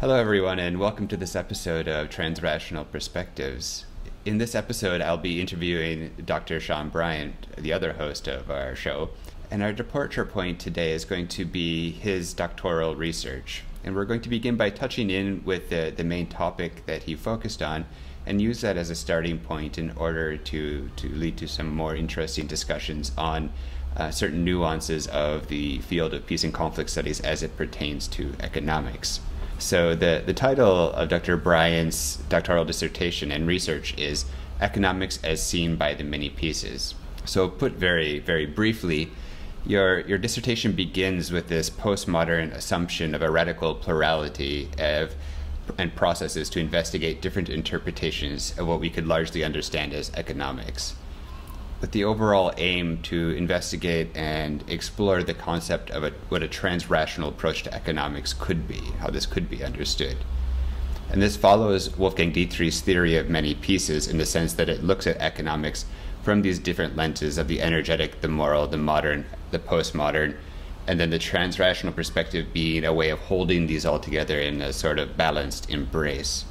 Hello, everyone, and welcome to this episode of Transrational Perspectives. In this episode, I'll be interviewing Dr. Shawn Bryant, the other host of our show, and our departure point today is going to be his doctoral research. And we're going to begin by touching in with the main topic that he focused on and use that as a starting point in order to lead to some more interesting discussions on certain nuances of the field of peace and conflict studies as it pertains to economics. So the title of Dr. Bryant's doctoral dissertation and research is Economics as Seen by the Many Pieces. So put very, very briefly, your dissertation begins with this postmodern assumption of a radical plurality and processes to investigate different interpretations of what we could largely understand as economics, with the overall aim to investigate and explore the concept of what a transrational approach to economics could be, how this could be understood. And this follows Wolfgang Dietrich's theory of many pieces in the sense that it looks at economics from these different lenses of the energetic, the moral, the modern, the postmodern, and then the transrational perspective being a way of holding these all together in a sort of balanced embrace.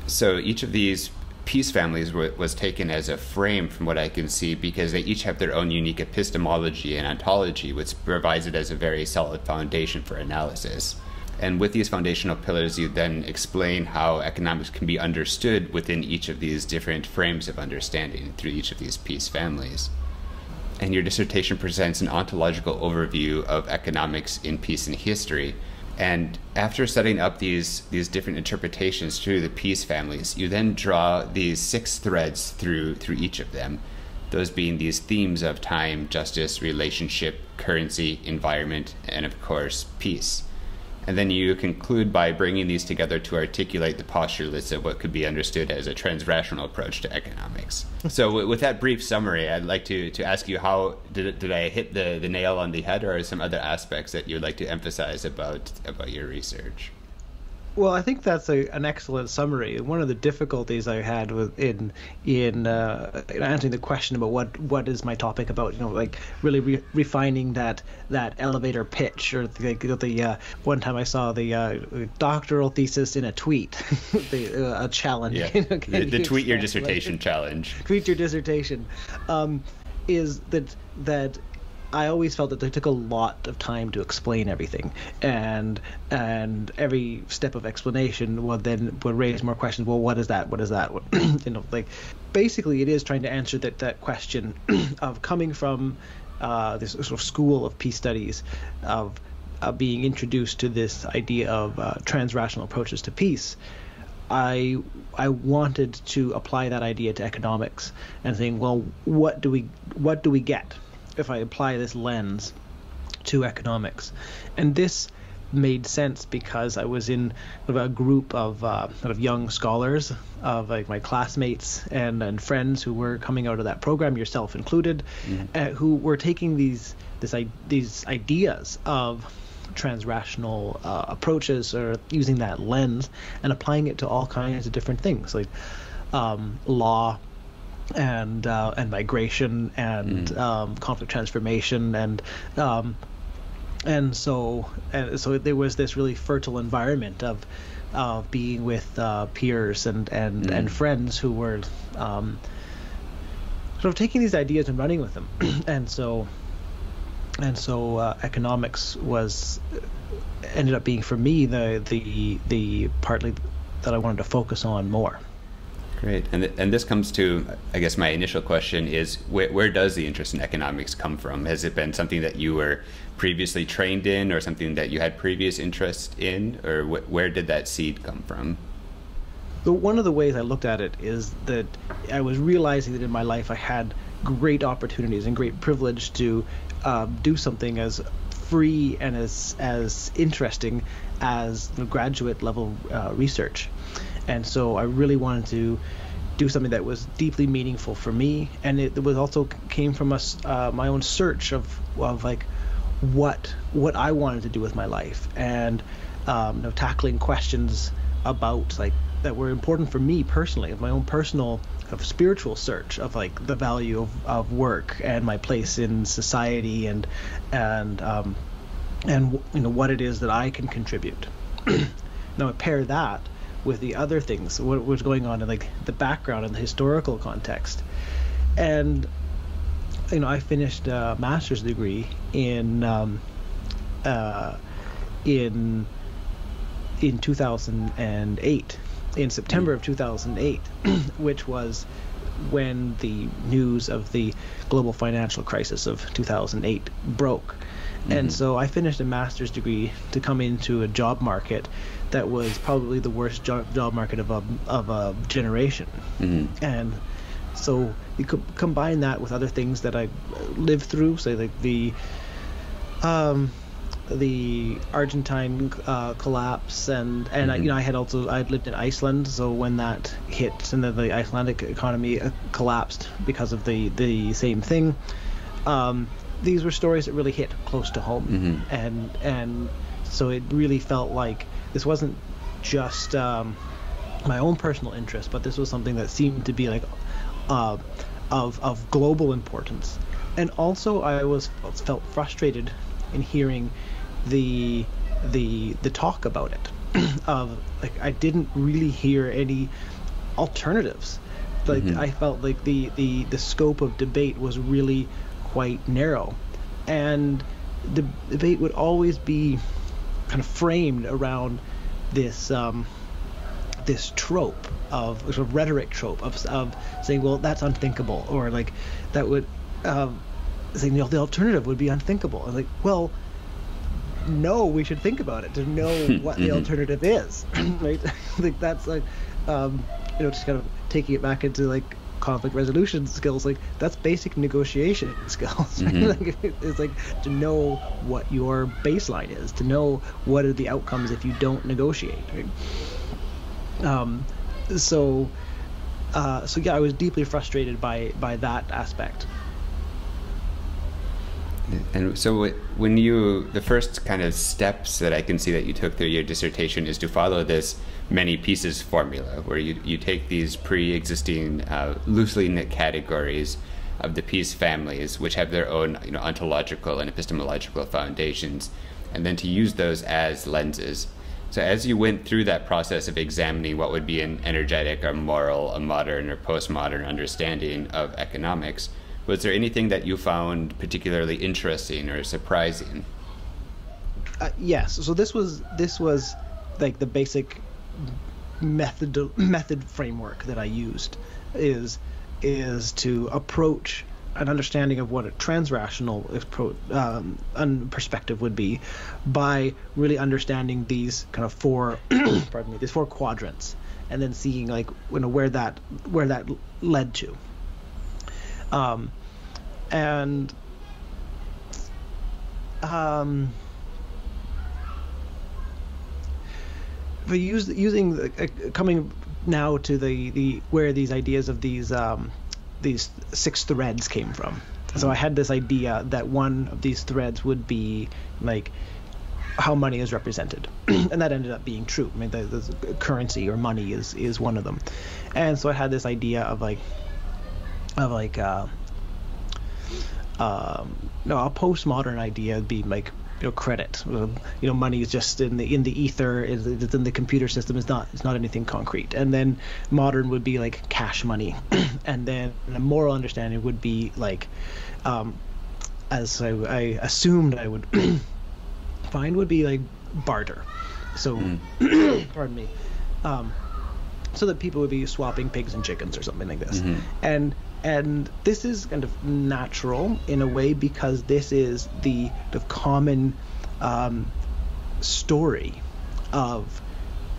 So each of these piece families was taken as a frame from what I can see because they each have their own unique epistemology and ontology, which provides it as a very solid foundation for analysis. And with these foundational pillars, you then explain how economics can be understood within each of these different frames of understanding through each of these piece families. And your dissertation presents an ontological overview of economics in peace and history. And after setting up these different interpretations through the piece families, you then draw these 6 threads through each of them, those being these themes of time, justice, relationship, currency, environment, and of course, peace. And then you conclude by bringing these together to articulate the postulates of what could be understood as a transrational approach to economics. So with that brief summary, I'd like to ask you, how did I hit the nail on the head, or are some other aspects that you'd like to emphasize about your research? Well, I think that's an excellent summary. One of the difficulties I had in answering the question about what is my topic about, like really refining that elevator pitch, or the one time I saw the doctoral thesis in a tweet, a challenge. Yeah. the tweet your dissertation challenge. Tweet your dissertation, is that I always felt that it took a lot of time to explain everything, and every step of explanation would raise more questions. Well, what is that? What is that? Basically, it is trying to answer that question of coming from this sort of school of peace studies, of being introduced to this idea of transrational approaches to peace. I wanted to apply that idea to economics and saying, well, what do we get if I apply this lens to economics? And this made sense because I was in a group of young scholars, of like my classmates and friends who were coming out of that program, yourself included, who were taking these ideas of transrational approaches, or using that lens and applying it to all kinds of different things, like law, and migration, and conflict transformation, and so there was this really fertile environment of being with peers and friends who were sort of taking these ideas and running with them, and so economics ended up being, for me, the partly that I wanted to focus on more. Great. And this comes to, I guess, my initial question is, where does the interest in economics come from? Has it been something that you were previously trained in, or something that you had previous interest in, or where did that seed come from? One of the ways I looked at it is that I was realizing that in my life I had great opportunities and great privilege to do something as free and as interesting as graduate level research. And so I really wanted to do something that was deeply meaningful for me, and it was also came from my own search of like what I wanted to do with my life, and tackling questions about like that were important for me personally, of my own personal spiritual search of like the value of work and my place in society, and what it is that I can contribute. Now I pair that with the other things, what was going on in like the background and the historical context, and I finished a master's degree in 2008, in September of 2008, which was when the news of the global financial crisis of 2008 broke. And so I finished a master's degree to come into a job market that was probably the worst job market of a generation. And so you could combine that with other things that I lived through, say like the Argentine collapse, and I'd lived in Iceland, so when that hit and then the Icelandic economy collapsed because of the same thing, these were stories that really hit close to home, and so it really felt like this wasn't just my own personal interest, but this was something that seemed to be like of global importance. And also I felt frustrated in hearing the talk about it. Of like, I didn't really hear any alternatives. Like I felt like the scope of debate was really quite narrow, and the debate would always be kind of framed around this this trope of sort of rhetoric trope of saying, well, that's unthinkable, or like that would saying the alternative would be unthinkable. And like, well, no, we should think about it to know what the alternative is, right? Like that's like just kind of taking it back into like conflict resolution skills, like that's basic negotiation skills, right? Like, it's like to know what your baseline is, to know what are the outcomes if you don't negotiate, right? So yeah, I was deeply frustrated by that aspect. And so when the first kind of steps that I can see that you took through your dissertation is to follow this many pieces formula, where you take these pre-existing loosely knit categories of the piece families, which have their own ontological and epistemological foundations, and then to use those as lenses. So as you went through that process of examining what would be an energetic or moral, a modern or postmodern understanding of economics, was there anything that you found particularly interesting or surprising? Yes. So this was like the basic method framework that I used is to approach an understanding of what a transrational perspective would be by really understanding these kind of four these four quadrants, and then seeing like where that led to. But using coming now to the where these ideas of these six threads came from. So I had this idea that one of these threads would be like how money is represented, and that ended up being true. I mean, the currency or money is one of them, and so I had this idea of a postmodern idea would be like credit. Money is just in the ether, it's in the computer system. It's not anything concrete. And then modern would be like cash money, and then a moral understanding would be like, as I assumed I would find, would be like barter. So, pardon me. So that people would be swapping pigs and chickens or something like this. And this is kind of natural in a way, because this is the common story of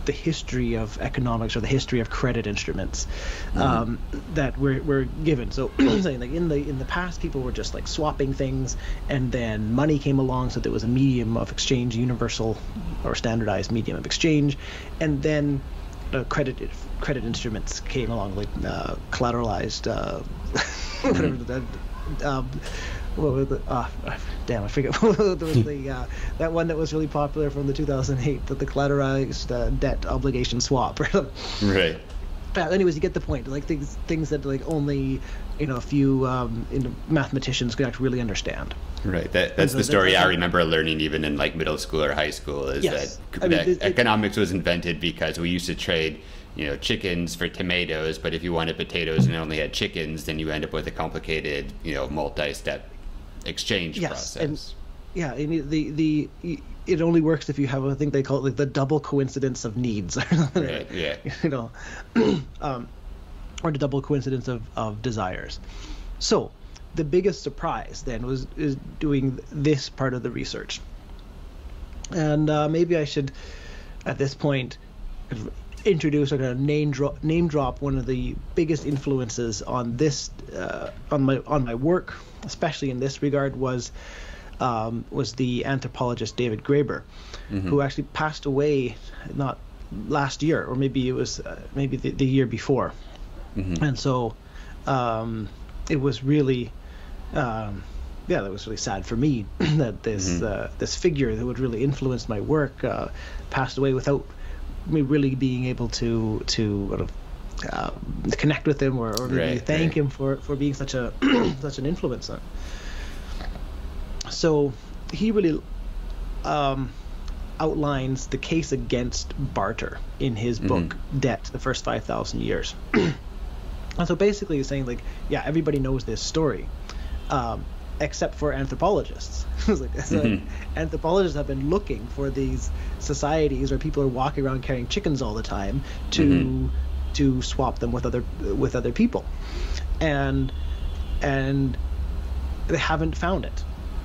the history of economics, or the history of credit instruments that we're given. So saying like in the past, people were just like swapping things, and then money came along, so there was a medium of exchange, universal or standardized medium of exchange, and then credit instruments came along, like collateralized whatever what was it? Damn, I forget. There was that one that was really popular from the 2008, the collateralized debt obligation swap. Right. Anyways, you get the point. Like things that like only a few mathematicians could actually really understand. Right. That's the story I remember learning even in like middle school or high school, is that economics was invented because we used to trade, chickens for tomatoes, but if you wanted potatoes and only had chickens, then you end up with a complicated, multi-step exchange process. It only works if you have, I think they call it like the double coincidence of needs, right, yeah. Or the double coincidence of desires. So the biggest surprise then is doing this part of the research. And maybe I should, at this point, introduce or kind of name drop one of the biggest influences on this on my work, especially in this regard, was the anthropologist David Graeber, who actually passed away not last year, or maybe it was the year before. And so it was really that was really sad for me that this figure that would really influence my work passed away without me really being able to sort of connect with him or really thank him for being such an influence. So he really outlines the case against barter in his book Debt: The First 5,000 Years. And so basically he's saying, like, yeah, everybody knows this story, except for anthropologists. Anthropologists have been looking for these societies where people are walking around carrying chickens all the time to swap them with other people, and they haven't found it.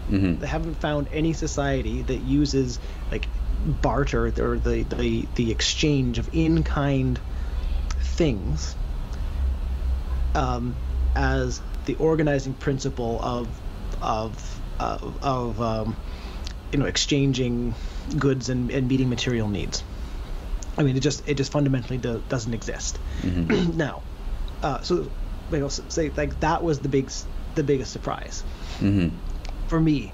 They haven't found any society that uses like barter or the exchange of in-kind things as the organizing principle of exchanging goods and meeting material needs. I mean, it just fundamentally doesn't exist. Now, so say like that was the biggest surprise for me,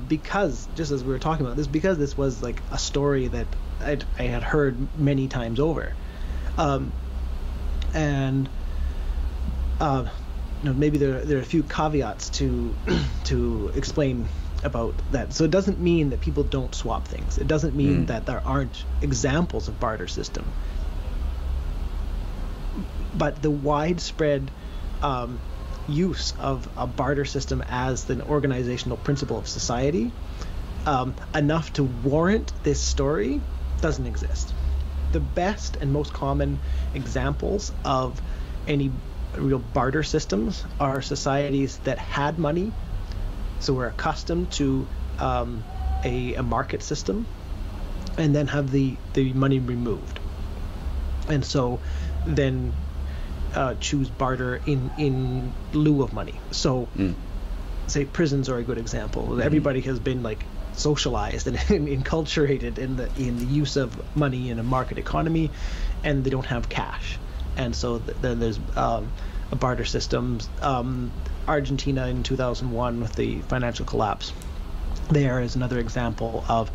because just as we were talking about this, because this was like a story that I had heard many times over, and maybe there are a few caveats to explain about that. So it doesn't mean that people don't swap things. It doesn't mean that there aren't examples of barter system. But the widespread use of a barter system as the organizational principle of society, enough to warrant this story, doesn't exist. The best and most common examples of any real barter systems are societies that had money, so we're accustomed to a market system, and then have the money removed, and so then choose barter in lieu of money. So say prisons are a good example. Everybody has been like socialized and enculturated in the use of money in a market economy, and they don't have cash. And so then there's a barter system. Argentina in 2001 with the financial collapse, there is another example of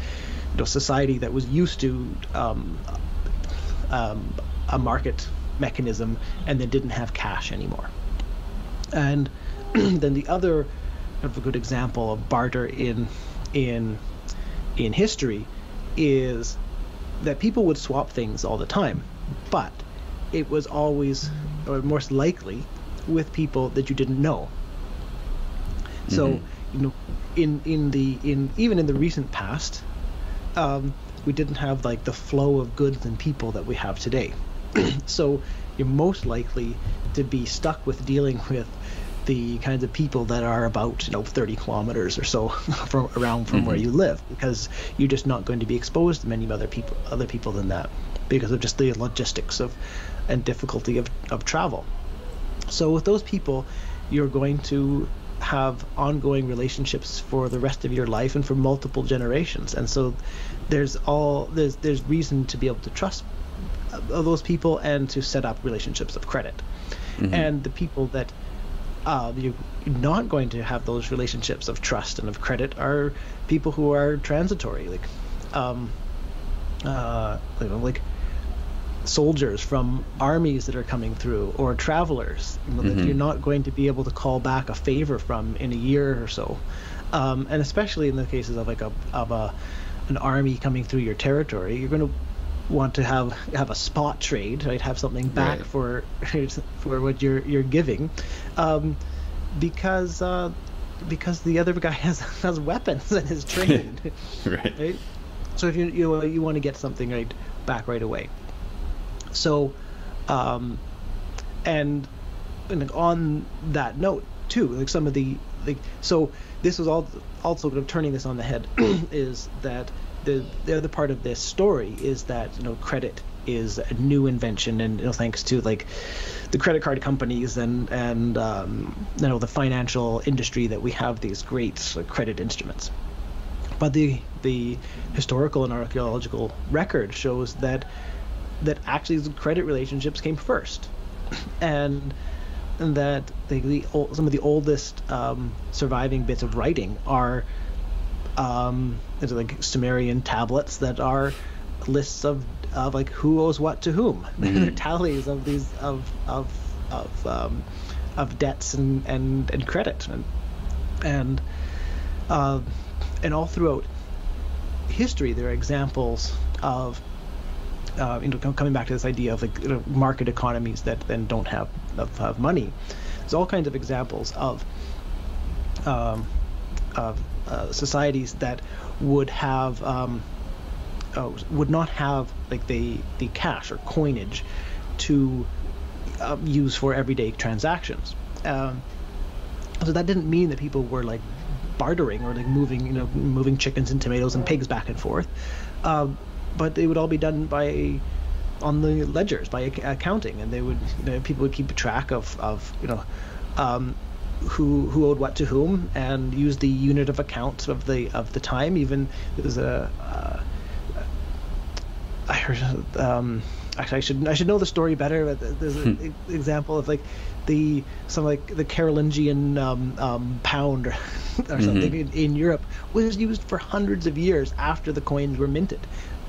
society that was used to a market mechanism and then didn't have cash anymore. And then the other of a good example of barter in history is that people would swap things all the time, but it was always, or most likely, with people that you didn't know. So, even in the recent past, we didn't have like the flow of goods and people that we have today. So you're most likely to be stuck with dealing with the kinds of people that are about 30 kilometers or so from where you live, because you're just not going to be exposed to many other people than that, because of just the logistics and difficulty of travel. So with those people, you're going to have ongoing relationships for the rest of your life and for multiple generations, and so there's reason to be able to trust those people and to set up relationships of credit. And the people that you're not going to have those relationships of trust and of credit are people who are transitory, like soldiers from armies that are coming through, or travelers, that you're not going to be able to call back a favor from in a year or so, and especially in the cases of like an army coming through your territory, you're going to want to have a spot trade, right? Have something back for what you're giving, because the other guy has weapons and is trained, right? So if you want to get something back right away. So, and on that note too, like some of the so this was also kind of turning this on the head is that the other part of this story is that credit is a new invention, and thanks to like the credit card companies and the financial industry, that we have these great credit instruments. But the historical and archaeological record shows that actually the credit relationships came first, and that some of the oldest surviving bits of writing are like Sumerian tablets that are lists of like who owes what to whom. They're tallies of these of debts and credit, and all throughout history there are examples of coming back to this idea of like market economies that then don't have money. There's all kinds of examples of societies that would not have like the cash or coinage to use for everyday transactions. So that didn't mean that people were like bartering or like moving chickens and tomatoes and pigs back and forth. But they would all be done on the ledgers by accounting, and they would people would keep track of who owed what to whom, and use the unit of account of the time. Even there's I heard actually I should know the story better, but there's an example of like the Carolingian pound or something in Europe was used for hundreds of years after the coins were minted,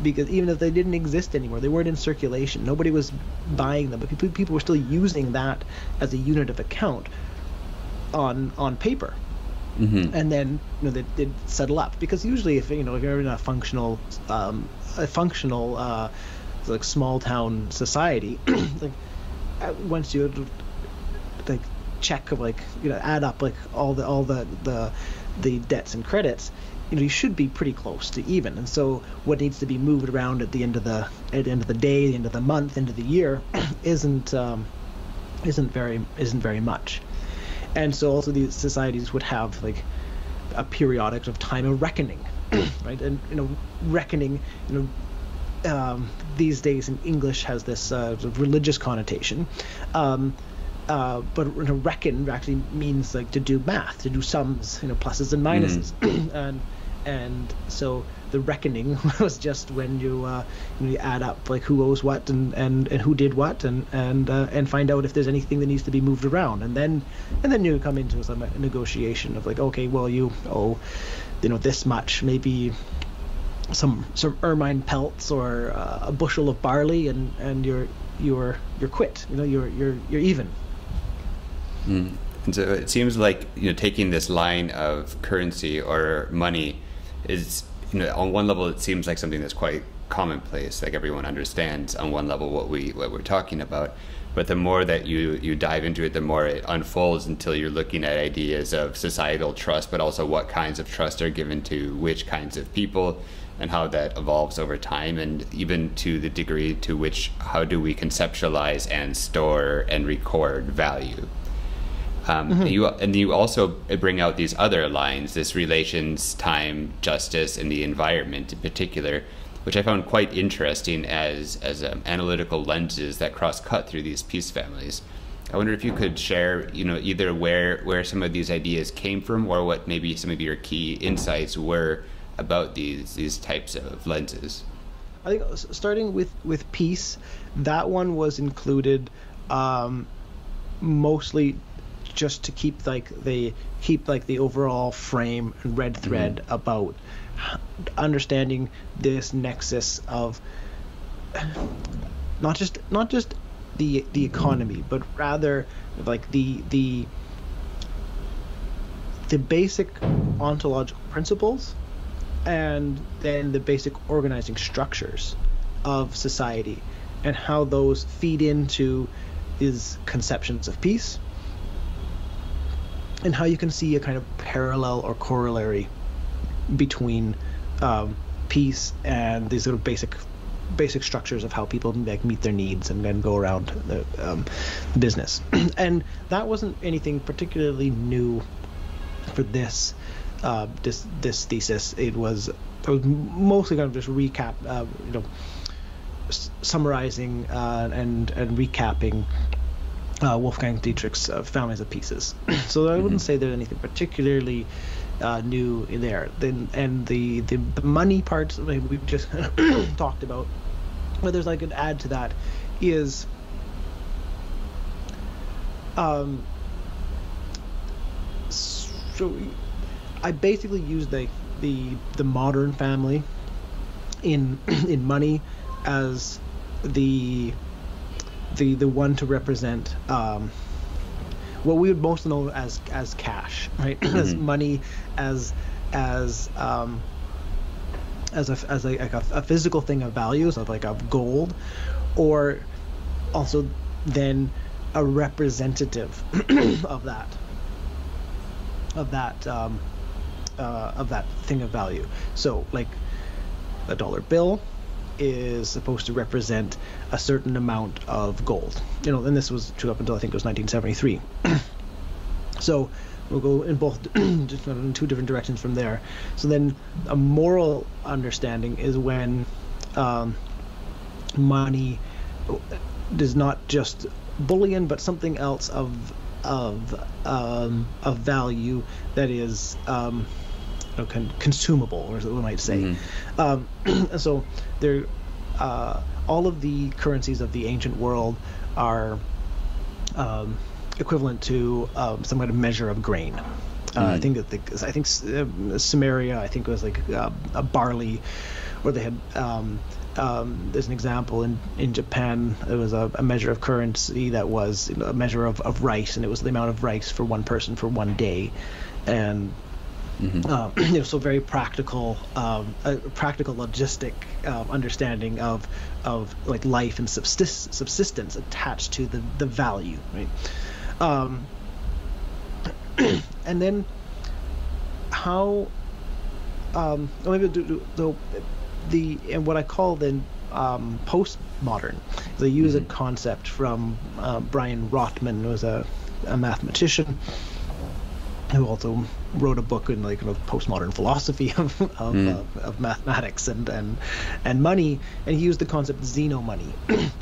because even if they didn't exist anymore, they weren't in circulation, nobody was buying them, but people were still using that as a unit of account on paper. And then they'd settle up, because usually if you're in a functional like small town society, like once you like check of add up like all the debts and credits, you should be pretty close to even. And so what needs to be moved around at the end of the day, the end of the month, end of the year isn't very much. And so also these societies would have like a periodic of time of reckoning, right? And reckoning, these days in English has this religious connotation, but reckon actually means like to do math, to do sums, pluses and minuses, and so the reckoning was just when you add up like who owes what and who did what, and find out if there's anything that needs to be moved around, and then you come into some negotiation of like, okay, well, you owe this much, maybe some ermine pelts or a bushel of barley, and you're quit, you're even. And so it seems like taking this line of currency or money is, on one level it seems like something that's quite commonplace, like everyone understands on one level what we're talking about, but the more that you dive into it, the more it unfolds until you're looking at ideas of societal trust, but also what kinds of trust are given to which kinds of people, and how that evolves over time, and even to the degree to which how do we conceptualize and store and record value. You also bring out these other lines, this relations, time, justice, and the environment in particular, which I found quite interesting as analytical lenses that cross-cut through these piece families. I wonder if you could share, either where some of these ideas came from, or what maybe some of your key insights were about these types of lenses. I think starting with peace, that one was included mostly just to keep the overall frame and red thread about understanding this nexus of not just the economy, but rather like the basic ontological principles, and then the basic organizing structures of society, and how those feed into is conceptions of peace, and how you can see a kind of parallel or corollary between peace and these sort of basic structures of how people like meet their needs and then go around the business. And that wasn't anything particularly new for this thesis. It was mostly kind of just recap, summarizing and recapping Wolfgang Dietrich's Families of Pieces. So I wouldn't say there's anything particularly new in there. And the money parts we've just talked about, what there's I could add to that is so I basically use the modern family in money as the one to represent what we would most know as cash, right? Mm-hmm. As money, as a physical thing of values, of gold, or also then a representative of that thing of value. So like a dollar bill is supposed to represent a certain amount of gold, and this was true up until I think it was 1973. So we'll go in both just in two different directions from there. So then a moral understanding is when money is not just bullion but something else of value that is consumable, or as we might say. Mm-hmm. So there, all of the currencies of the ancient world are equivalent to some kind of measure of grain. I think Sumeria, I think it was like a barley, or they had there's an example in Japan. It was a measure of currency that was a measure of rice, and it was the amount of rice for one person for one day. And mm-hmm. So very practical, practical logistic understanding of like life and subsistence attached to the value, right? And then how maybe and what I call then postmodern. They use a concept from Brian Rothman, who was a mathematician who also wrote a book in postmodern philosophy of mathematics and money, and he used the concept Xenomoney.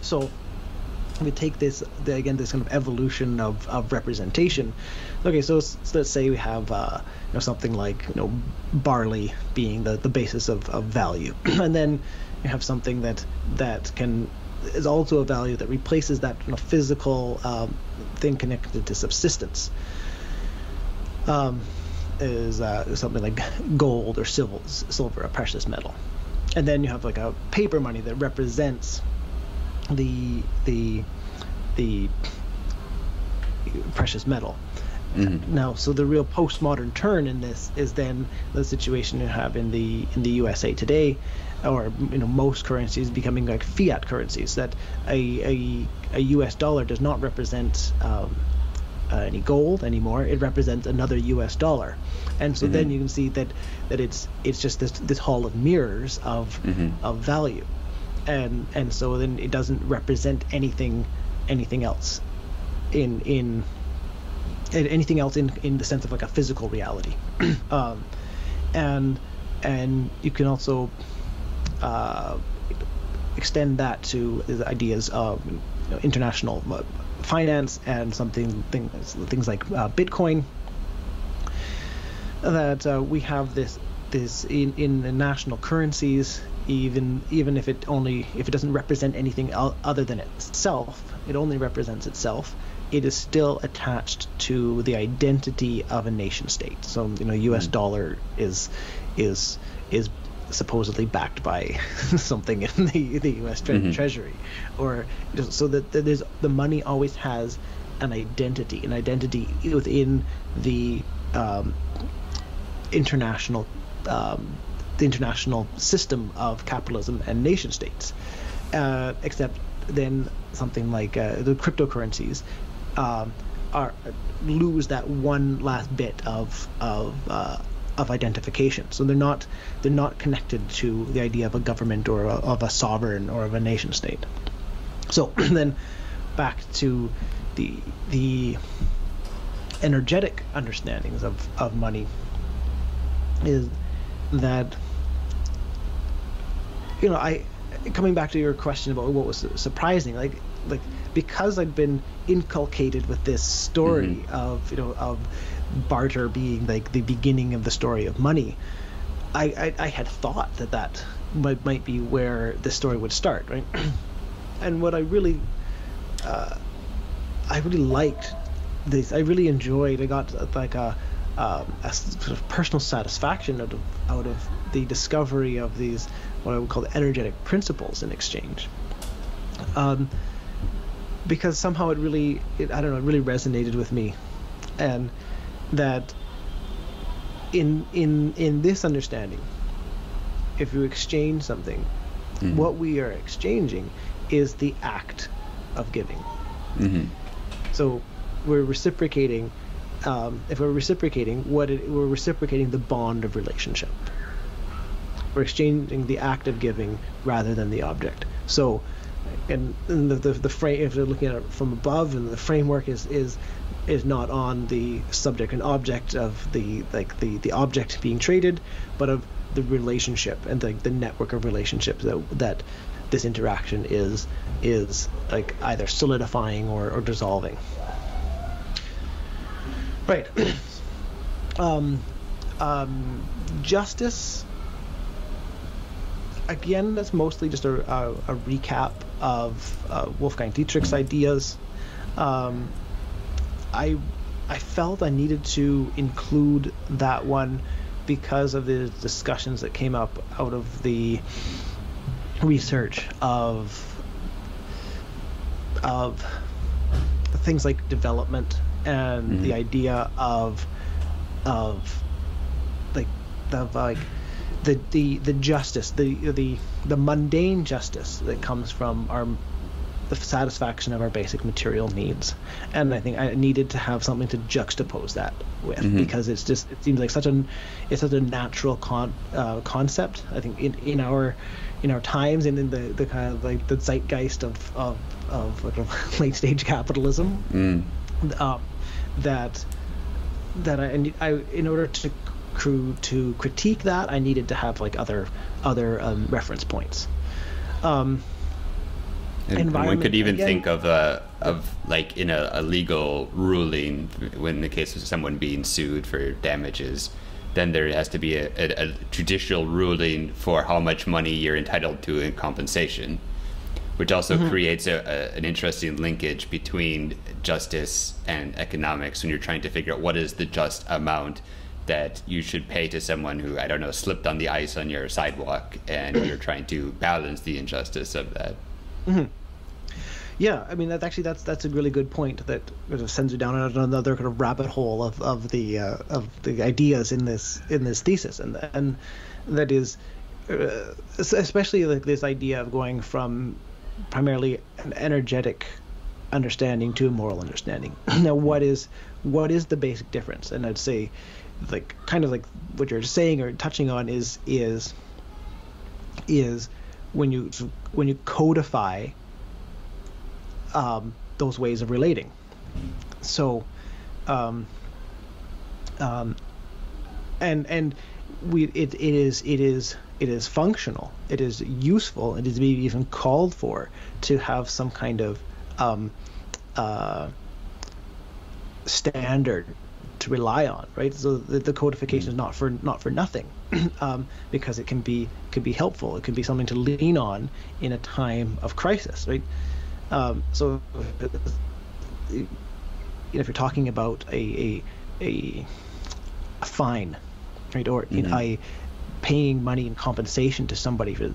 So we take this kind of evolution of representation. Okay, so let's say we have something like barley being the basis of value, and then you have something that is also a value that replaces that physical thing connected to subsistence. Is something like gold or silver, a precious metal, and then you have like a paper money that represents the precious metal. Mm-hmm. Now, so the real postmodern turn in this is then the situation you have in the USA today, or most currencies becoming like fiat currencies, that a US dollar does not represent any gold anymore. It represents another US dollar, and so then you can see that it's just this hall of mirrors of value, and so then it doesn't represent anything else in the sense of like a physical reality. And you can also extend that to the ideas of international finance and things like Bitcoin. That we have this in the national currencies, even if it doesn't represent anything other than itself, it only represents itself. It is still attached to the identity of a nation state. So U.S. dollar is supposedly backed by something in the U.S. Treasury, or so that there's the money always has an identity within the international system of capitalism and nation states, except then something like the cryptocurrencies lose that one last bit of identification. So they're not connected to the idea of a government or of a sovereign or of a nation state. So then back to the energetic understandings of money is that, coming back to your question about what was surprising, like because I'd been inculcated with this story of barter being like the beginning of the story of money, I had thought that might be where this story would start, right? And what I really liked this, I really enjoyed. I got like a sort of personal satisfaction out of the discovery of these, what I would call energetic principles in exchange, because somehow it really resonated with me, and that in this understanding, if you exchange something, what we are exchanging is the act of giving. So we're reciprocating. If we're reciprocating, we're reciprocating the bond of relationship. We're exchanging the act of giving rather than the object. So, and the frame, if they're looking at it from above, and the framework is not on the subject and object of the object being traded, but of the relationship and the network of relationships that this interaction is like either solidifying or dissolving. Right. Justice, again, that's mostly just a recap of Wolfgang Dietrich's ideas. I felt I needed to include that one because of the discussions that came up out of the research of things like development and the idea of the justice, the mundane justice that comes from the satisfaction of our basic material needs. And I think I needed to have something to juxtapose that with, because it seems like such a natural concept. I think in our times and in the kind of like the zeitgeist of late stage capitalism, that I in order to critique that, I needed to have like other reference points. And one could even think of like in a legal ruling, when in the case of someone being sued for damages, then there has to be a judicial ruling for how much money you're entitled to in compensation, which also creates an interesting linkage between justice and economics when you're trying to figure out what is the just amount that you should pay to someone who, I don't know, slipped on the ice on your sidewalk, and you're trying to balance the injustice of that. Yeah, I mean that's a really good point that sort of sends you down another kind of rabbit hole of the ideas in this thesis, and that is especially like this idea of going from primarily an energetic understanding to a moral understanding. Now, what is the basic difference? And I'd say, like, kind of like what you're saying or touching on is when you codify those ways of relating. So, and it is functional. It is useful. It is maybe even called for to have some kind of standard to rely on, right? So the codification is not for nothing, because it can be helpful. It can be something to lean on in a time of crisis, right? So if you're talking about a fine, right, or paying money in compensation to somebody for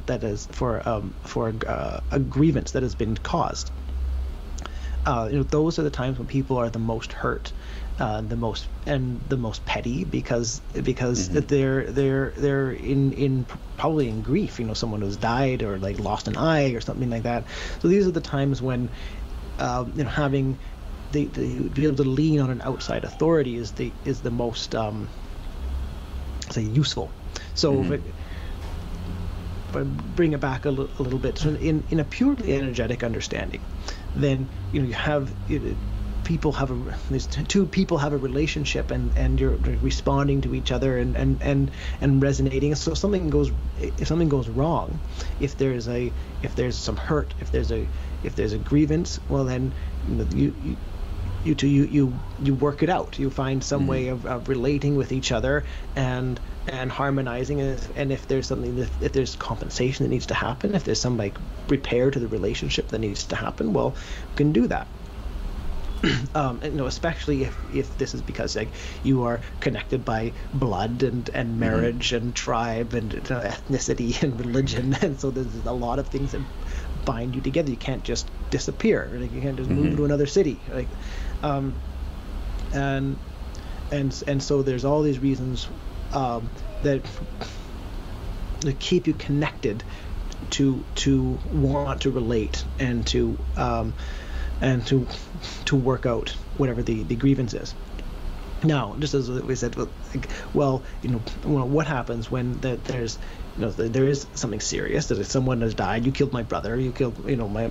a grievance that has been caused. Those are the times when people are the most hurt, the most petty, because they're in probably in grief. Someone who's died or like lost an eye or something like that. So these are the times when having to be able to lean on an outside authority is the most say useful. So but bring it back a little bit. So in a purely energetic understanding, then you have these two people have a relationship, and you're responding to each other and resonating. So if something goes wrong, if there's some hurt, if there's a grievance, well then you work it out. You find some way of relating with each other and harmonizing. And if there's if there's compensation that needs to happen, if there's some like repair to the relationship that needs to happen, well, we can do that. Especially if this is because like you are connected by blood and marriage and tribe and ethnicity and religion, and so there's a lot of things that bind you together. You can't just disappear. Like you can't just move to another city. Like, and so there's all these reasons that keep you connected to want to relate and to work out whatever the grievance is. Now, just as we said, what happens when there's there is something serious, that if someone has died, you killed my brother, you killed my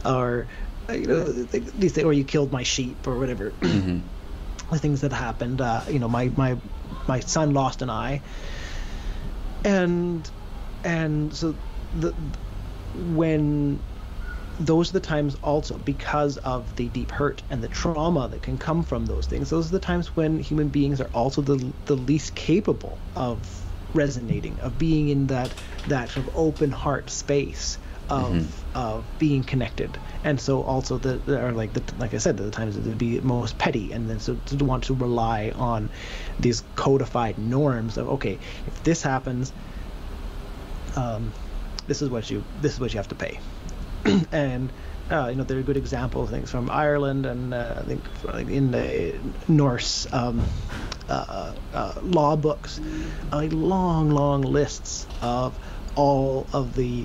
or these things, or you killed my sheep or whatever. The things that happened, my son lost an eye, and so when those are the times also, because of the deep hurt and the trauma that can come from those things, those are the times when human beings are also the least capable of resonating, of being in that sort of open heart space of being connected. And so also like I said, the times that would be most petty, and then so to want to rely on these codified norms of, okay, if this happens, this is what you have to pay. And there are good examples, things from Ireland, and I think in the Norse law books, long lists of all of the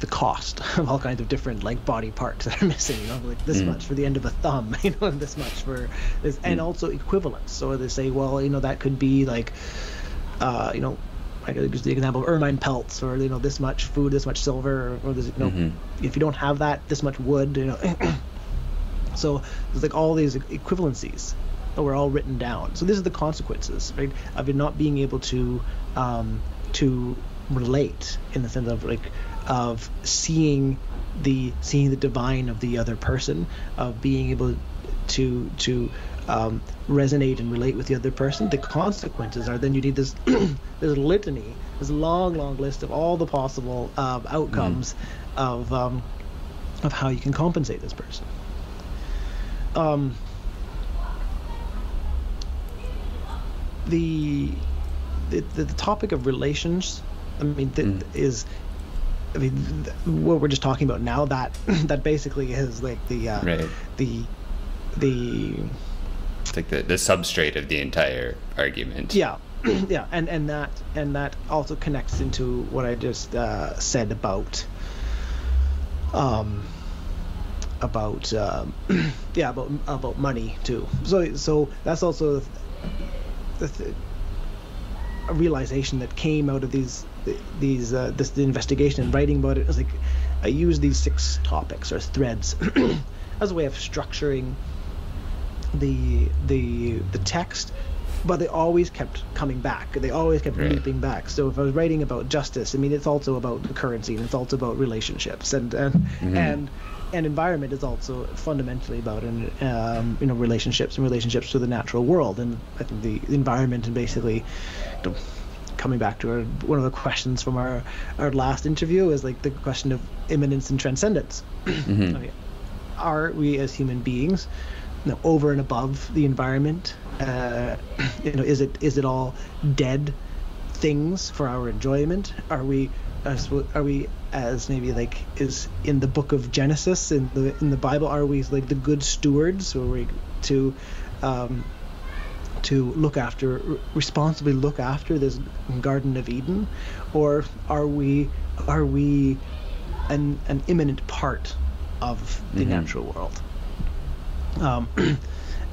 cost of all kinds of different like body parts that are missing. Like this much for the end of a thumb, and this much for this, and also equivalents. So they say, well, that could be like, I could use the example of ermine pelts, or this much food, this much silver, or this, if you don't have that, this much wood, So there's like all these equivalencies that were all written down. So these are the consequences, right, of it not being able to relate, in the sense of of seeing the divine of the other person, of being able to resonate and relate with the other person. The consequences are then you need this this litany, this long list of all the possible outcomes of how you can compensate this person. The topic of relations, is, what we're just talking about now, that basically is like the it's like the substrate of the entire argument. Yeah. Yeah, and that also connects into what I just said about money too. So that's also a realization that came out of this investigation and writing about it. It was like I use these 6 topics or threads as a way of structuring the text, but they always kept coming back. They always kept looping back. So if I was writing about justice, it's also about the currency, and it's also about relationships, and environment is also fundamentally about relationships to the natural world. And I think the environment, and basically coming back to one of the questions from our last interview, is like the question of immanence and transcendence. Are we as human beings over and above the environment? Is it all dead things for our enjoyment? Are we as maybe like is in the book of Genesis in the Bible? Are we like the good stewards, or we to responsibly look after this Garden of Eden, or are we an imminent part of the natural world?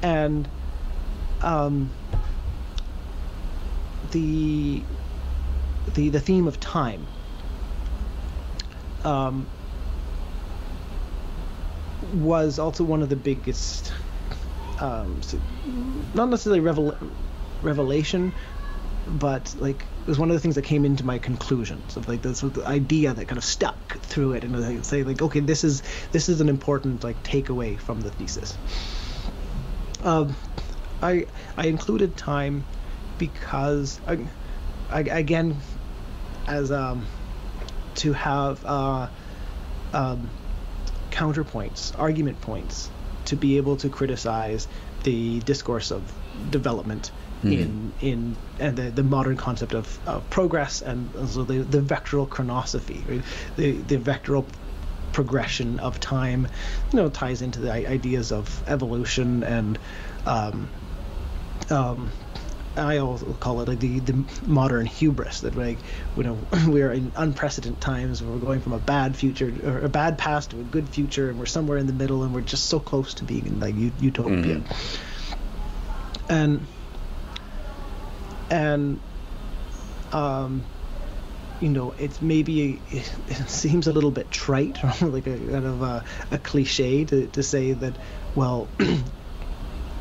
And the theme of time was also one of the biggest, not necessarily revelation, but like it was one of the things that came into my conclusions of like this was the idea that kind of stuck through it, and I say like, okay, this is an important like takeaway from the thesis. I included time because I again as to have counterpoints, argument points, to be able to criticize the discourse of development in the modern concept of progress, and also the vectoral chronosophy, right? the vectoral progression of time, ties into the ideas of evolution, and I also call it like the modern hubris, that like we are in unprecedented times, we're going from a bad future or a bad past to a good future, and we're somewhere in the middle, and we're just so close to being in like utopia. And it's maybe it seems a little bit trite, or like a kind of a cliche to say that, well,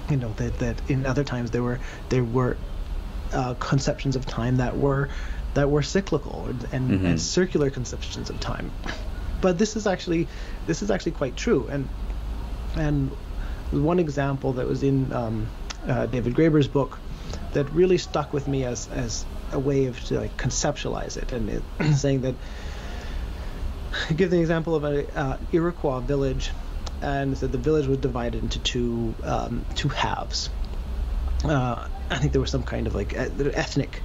that in other times there were conceptions of time that were cyclical and circular conceptions of time. But this is actually quite true. And one example that was in David Graeber's book that really stuck with me as a way of to like conceptualize it, and saying that, give the example of an Iroquois village, and said the village was divided into two halves. I think there was some kind of like ethnic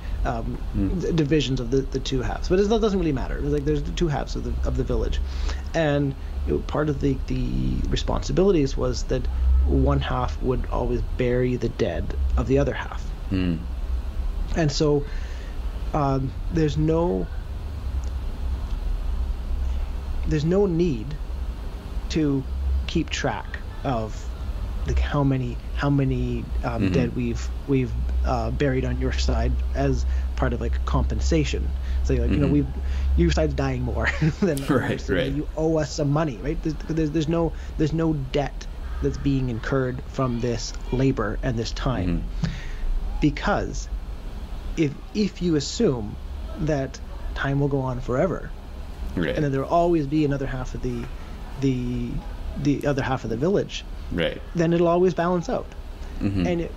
divisions of the two halves, but that doesn't really matter. It was like there's the two halves of the village, and part of the responsibilities was that one half would always bury the dead of the other half. And so there's no need to keep track of like how many dead we've buried on your side as part of like compensation. So like your side's dying more than ours, so you owe us some money, right? There's no debt that's being incurred from this labor and this time, because if you assume that time will go on forever, and then there will always be another half of the other half of the village, then it'll always balance out. And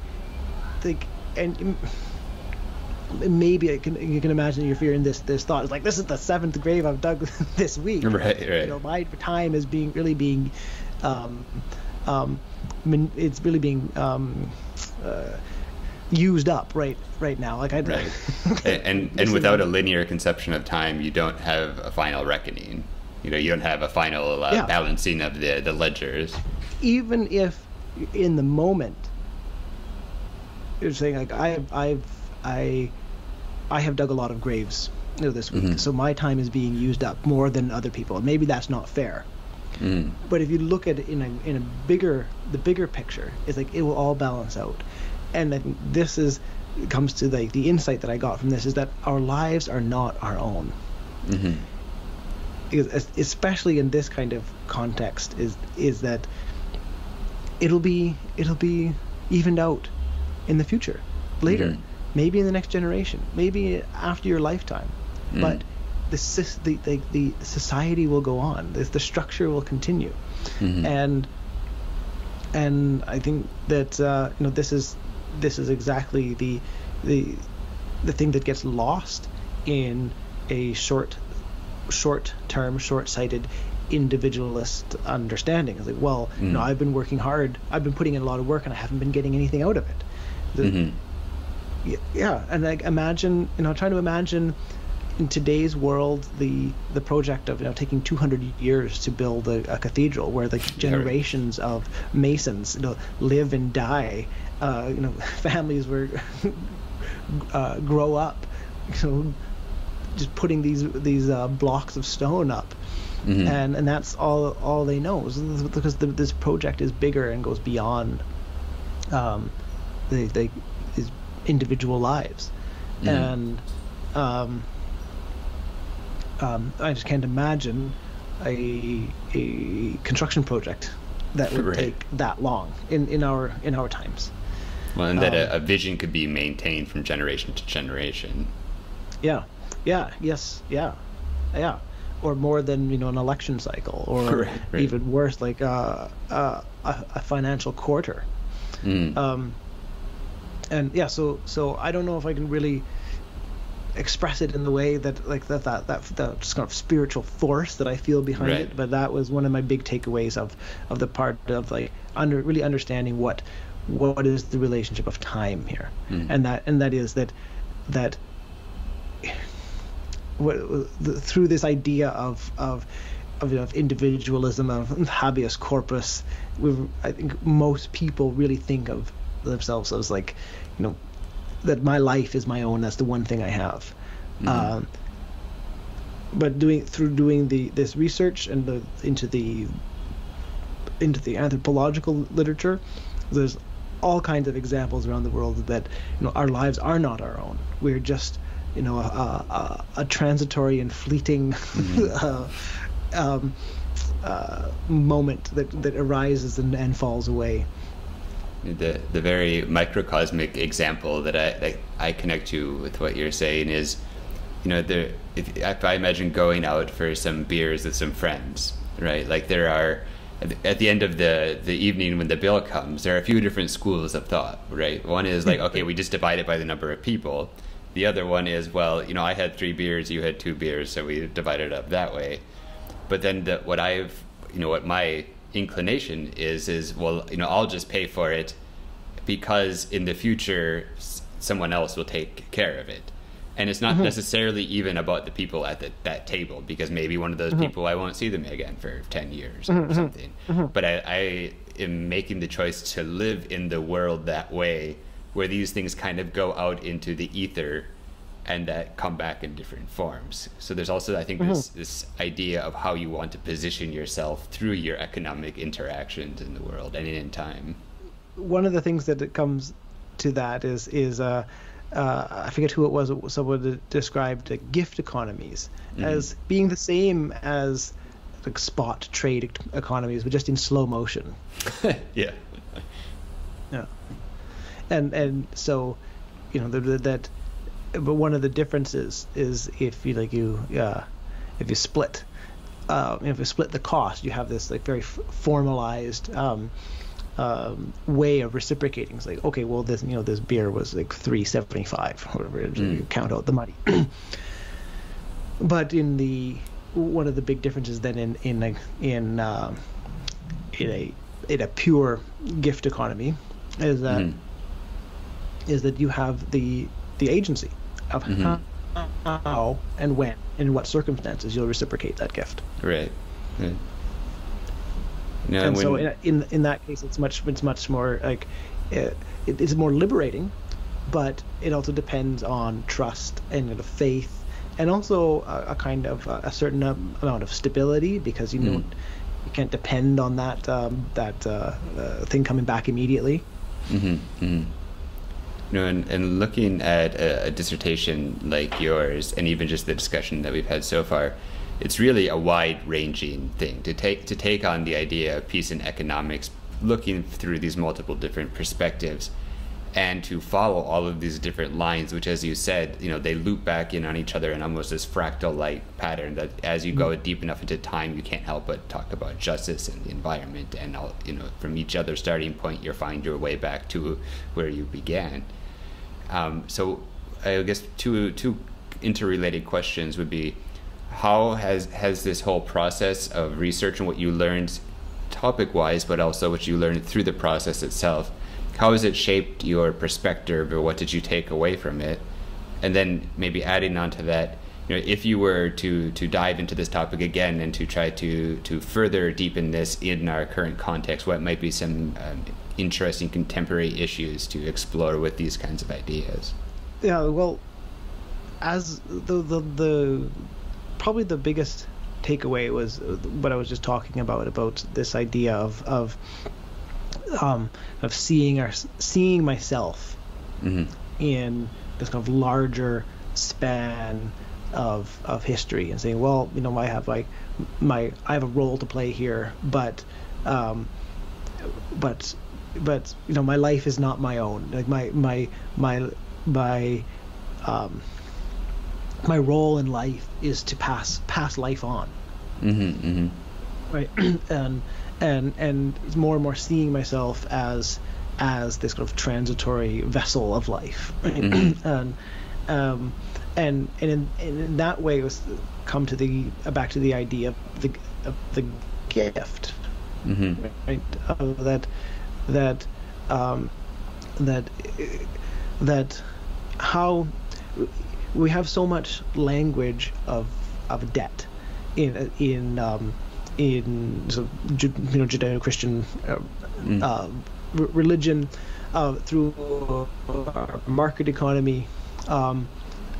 maybe you can imagine you're fearing this thought. It's like, this is the seventh grave I've dug this week. My time is being it's really being used up right now. Like and without a linear conception of time, you don't have a final reckoning. You don't have a final balancing of the ledgers. Even if in the moment you're saying like I have dug a lot of graves this week, so my time is being used up more than other people. And maybe that's not fair. But if you look at it in the bigger picture, it's like it will all balance out. And I think this comes to like the insight that I got from this, is that our lives are not our own. Especially in this kind of context, is that it'll be evened out in the future, later, maybe in the next generation, maybe after your lifetime, but the society will go on. The structure will continue, and I think that this is exactly the thing that gets lost in a short-term, short-sighted individualist understanding. It's like, well, you know, I've been working hard, I've been putting in a lot of work, and I haven't been getting anything out of it. Yeah, and like imagine, you know, trying to imagine in today's world the project of, you know, taking 200 years to build a cathedral where like generations of masons, you know, live and die, you know, families were grow up, you know, just putting these blocks of stone up, and that's all they know, because this project is bigger and goes beyond these individual lives. And I just can't imagine a construction project that would take that long in our times. Well, and that a vision could be maintained from generation to generation. Yeah, or more than, you know, an election cycle, or even worse, like a financial quarter. And yeah, so I don't know if I can really express it in the way that, like, that just kind of spiritual force that I feel behind it, but that was one of my big takeaways of the part of, like, really understanding what is the relationship of time here, and that is that through this idea of individualism, of habeas corpus, I think most people really think of themselves as, like, you know, that my life is my own, that's the one thing I have. But through doing this research and into the anthropological literature, there's all kinds of examples around the world that, you know, our lives are not our own. We're just, you know, a transitory and fleeting moment that arises and falls away. The very microcosmic example that I connect to with what you're saying is, you know, if I imagine going out for some beers with some friends, right? Like, there are, at the end of the evening when the bill comes, there are a few different schools of thought, right? One is like, okay, we just divide it by the number of people. The other one is, well, you know, I had 3 beers, you had 2 beers, so we divided it up that way. But then what my inclination is, well, you know, I'll just pay for it because in the future someone else will take care of it. And it's not necessarily even about the people at that table, because maybe one of those people, I won't see them again for 10 years or something. But I am making the choice to live in the world that way, where these things kind of go out into the ether and that come back in different forms. So there's also, I think, this idea of how you want to position yourself through your economic interactions in the world and in time. One of the things that comes to that is I forget who it was, someone described gift economies as being the same as, like, spot trade economies, but just in slow motion. Yeah. And so, you know, that. But one of the differences is if you split the cost, you have this, like, very formalized way of reciprocating. It's like, okay, well, this beer was like $3.75, whatever it is, you count out the money. But one of the big differences then in a pure gift economy is that you have the agency of how and when and in what circumstances you'll reciprocate that gift. Right. No, and so in that case, it's much more like it is more liberating, but it also depends on trust and faith, and also a kind of a certain amount of stability, because you can't depend on that thing coming back immediately. You know, and looking at a dissertation like yours, and even just the discussion that we've had so far, it's really a wide-ranging thing to take on the idea of peace and economics, looking through these multiple different perspectives, and to follow all of these different lines, which, as you said, you know, they loop back in on each other in almost this fractal-like pattern that, as you go deep enough into time, you can't help but talk about justice and the environment, and all, you know, from each other's starting point, you find your way back to where you began. So I guess two interrelated questions would be, how has this whole process of research and what you learned topic-wise, but also what you learned through the process itself, how has it shaped your perspective, or what did you take away from it? And then maybe adding on to that, if you were to dive into this topic again and to try to further deepen this in our current context, what might be some interesting contemporary issues to explore with these kinds of ideas? Yeah, well, as the probably the biggest takeaway was what I was just talking about this idea of seeing myself in this kind of larger span of history, and saying, well, I have I have a role to play here, but my life is not my own. Like my role in life is to pass life on. Right. and more and more seeing myself as this kind of transitory vessel of life, right? And in that way, it was come to back to the idea of the gift, right? That how we have so much language of debt in sort of, Judeo-Christian religion, through our market economy,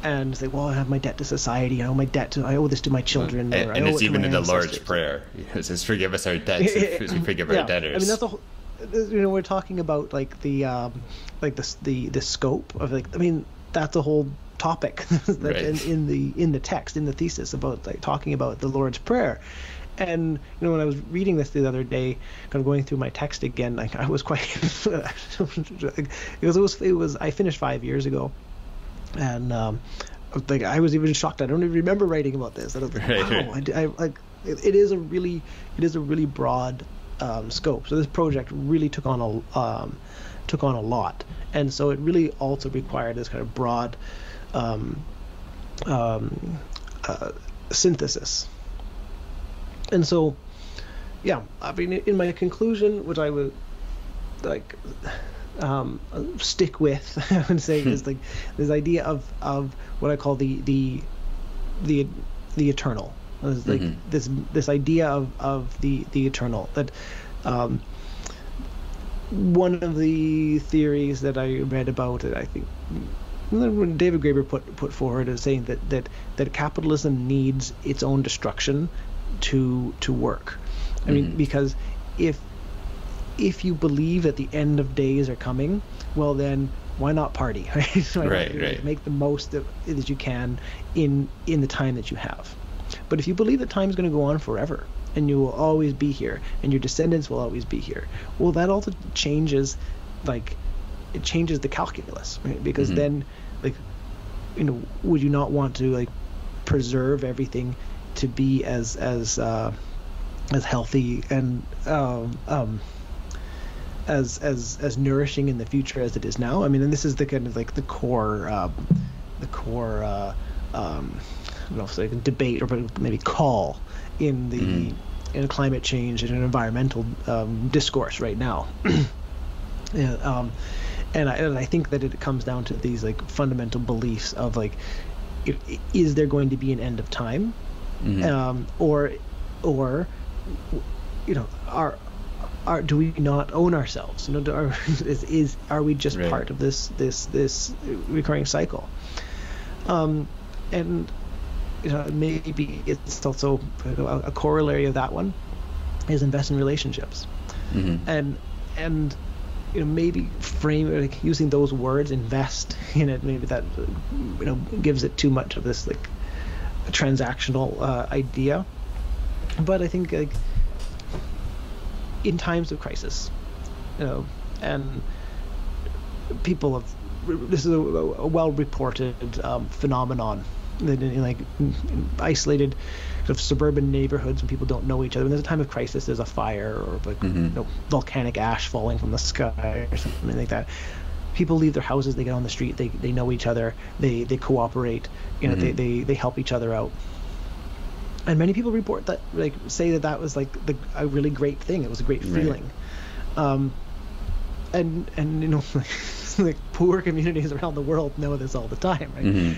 and say, well, I have my debt to society, I owe this to my children, and it's even in the Lord's Prayer. It says, forgive us our debts as we forgive our debtors. I mean, that's a whole, we're talking about like the scope of, like, I mean, that's a whole topic that in the text, in the thesis, about like talking about the Lord's Prayer. And when I was reading this the other day, kind of going through my text again, like, I was quite because it was I finished 5 years ago, and like, I was even shocked. I don't even remember writing about this. And I was like, wow, it is a really broad scope. So this project really took on a lot, and so it really also required this kind of broad synthesis. And so, yeah, I mean, in my conclusion, which I would like stick with, I would say, is like this idea of what I call the eternal. It's like this idea of the eternal. That one of the theories that I read about it, I think, when David Graeber put forward, is saying that capitalism needs its own destruction to work. I mean, because if you believe that the end of days are coming, well, then why not party? Right? Make the most of it that you can in the time that you have. But if you believe that time is going to go on forever, and you will always be here, and your descendants will always be here, well, that also changes, like, it changes the calculus, right? Because then, like, would you not want to, like, preserve everything to be as healthy and as nourishing in the future as it is now? I mean, and this is the kind of like the core I don't know if it's like debate, or maybe call in the in climate change and an environmental discourse right now. And I think that it comes down to these, like, fundamental beliefs of, like, is there going to be an end of time, or do we not own ourselves? Are we just part of this recurring cycle? And maybe it's also a corollary of that one is invest in relationships, and maybe frame, like, using those words, invest in it, maybe that gives it too much of this, like, transactional idea. But I think, like, in times of crisis, and people have, this is a well-reported phenomenon that in, like, isolated sort of suburban neighborhoods when people don't know each other, when there's a time of crisis, there's a fire or, like, volcanic ash falling from the sky or something like that, people leave their houses, they get on the street, they know each other, they cooperate, they help each other out. And many people report that, like, say that was like a really great thing. It was a great feeling. And you know, like poor communities around the world know this all the time, right?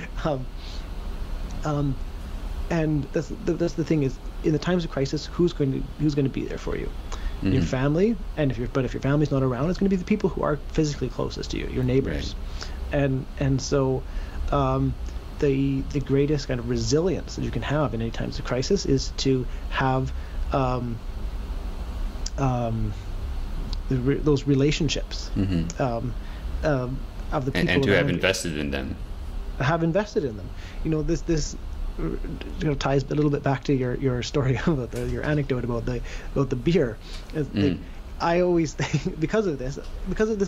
And that's the thing is, in the times of crisis, who's going to be there for you? Your family, and if your family's not around, it's going to be the people who are physically closest to you, your neighbors. And so the greatest kind of resilience that you can have in any times of crisis is to have those relationships of the people, and to have invested in them. You know, this ties a little bit back to your story about your anecdote about the beer. I always think because of this,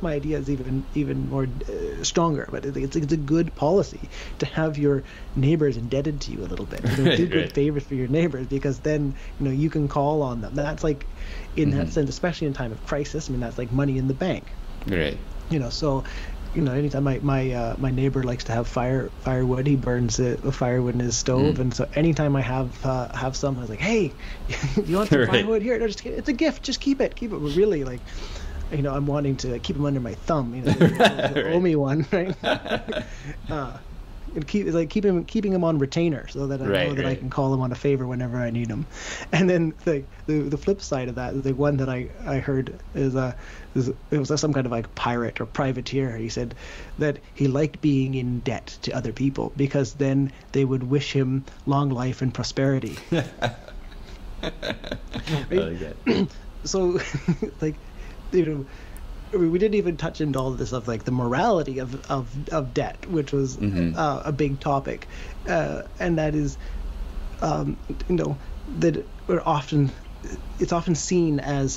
my idea is even more stronger. But it's a good policy to have your neighbors indebted to you a little bit. You know, do good favors for your neighbors, because then, you know, you can call on them. That's like, in that sense, especially in time of crisis. I mean, that's like money in the bank. Right. You know, so, you know, anytime my neighbor likes to have firewood, he burns the firewood in his stove, and so anytime I have some, I was like, hey, you want some firewood here? No, it's a gift. Just keep it. But really, like, you know, I'm wanting to keep them under my thumb. You know, they owe me one, right? And keeping them on retainer, so that I know that I can call them on a favor whenever I need them. And then the flip side of that, the one that I heard is it was some kind of like pirate or privateer. He said that he liked being in debt to other people, because then they would wish him long life and prosperity. Right? So, like, you know, we didn't even touch into all of this of like the morality of debt, which was a big topic, and that is, you know, that it's often seen as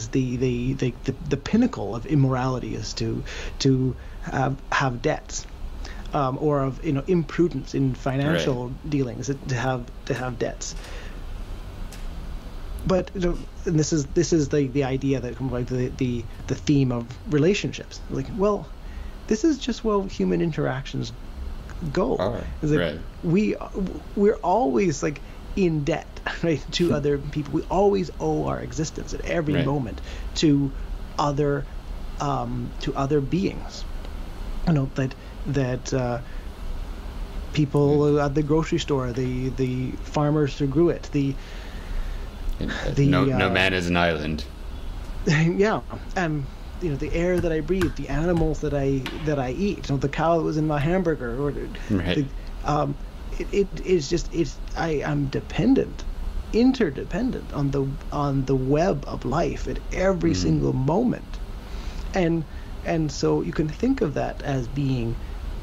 the pinnacle of immorality is to have debts, or of, you know, imprudence in financial dealings, to have debts. But, you know, and this is the idea that comes like the theme of relationships. Like, well, this is just human interactions go. It's like we're always like in debt, right, to other people. We always owe our existence at every moment to other beings. You know, that people at the grocery store, the farmers who grew it, no man is an island. Yeah, you know, the air that I breathe, the animals that I eat, you know, the cow that was in my hamburger, or I'm interdependent on the web of life at every single moment, and so you can think of that as being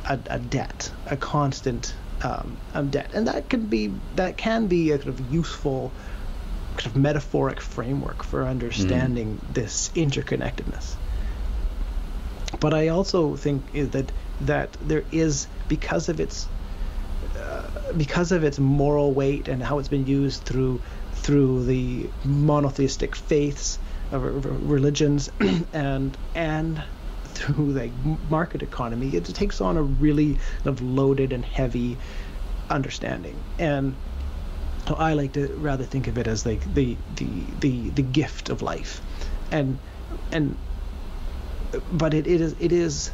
a debt, a constant debt, and that can be a kind of useful kind of metaphoric framework for understanding this interconnectedness. But I also think that there is, because of its moral weight and how it's been used through the monotheistic faiths of religions and through the market economy, it takes on a really kind of loaded and heavy understanding. And so I like to rather think of it as like the gift of life, but it is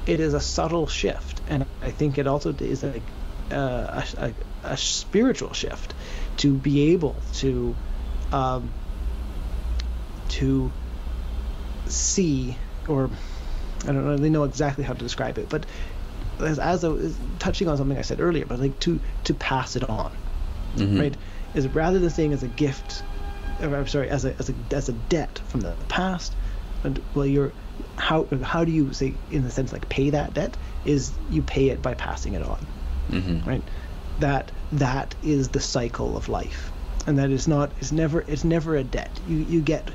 a subtle shift, and I think it also is like a spiritual shift to be able to see, or I don't really know exactly how to describe it, but as I was touching on something I said earlier, but like to pass it on. Right, is rather than saying as a gift, or I'm sorry, as a debt from the past, and well, how do you say, in the sense, like, pay that debt? Is you pay it by passing it on, right? That is the cycle of life, and that is not, it's never a debt. You get